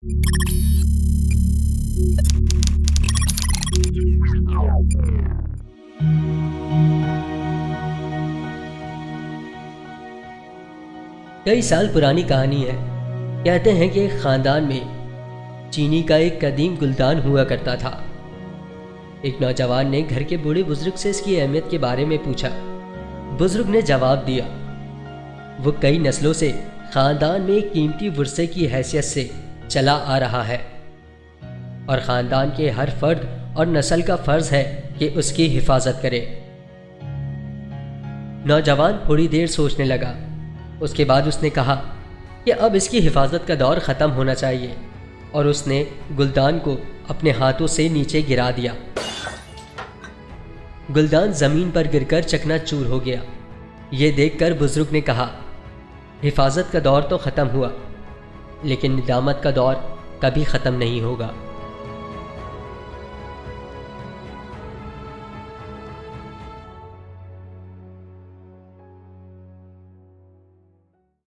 کئی سال پرانی کہانی ہے۔ کہتے ہیں کہ ایک خاندان میں چینی کا ایک قدیم گلدان ہوا کرتا تھا۔ ایک نوجوان نے گھر کے بوڑھے بزرگ سے اس کی اہمیت کے بارے میں پوچھا۔ بزرگ نے جواب دیا، وہ کئی نسلوں سے خاندان میں ایک قیمتی ورثے کی حیثیت سے چلا آ رہا ہے، اور خاندان کے ہر فرد اور نسل کا فرض ہے کہ اس کی حفاظت کرے۔ نوجوان تھوڑی دیر سوچنے لگا۔ اس کے بعد اس نے کہا کہ اب اس کی حفاظت کا دور ختم ہونا چاہیے، اور اس نے گلدان کو اپنے ہاتھوں سے نیچے گرا دیا۔ گلدان زمین پر گر کر چکنا چور ہو گیا۔ یہ دیکھ کر بزرگ نے کہا، حفاظت کا دور تو ختم ہوا، لیکن ندامت کا دور کبھی ختم نہیں ہوگا۔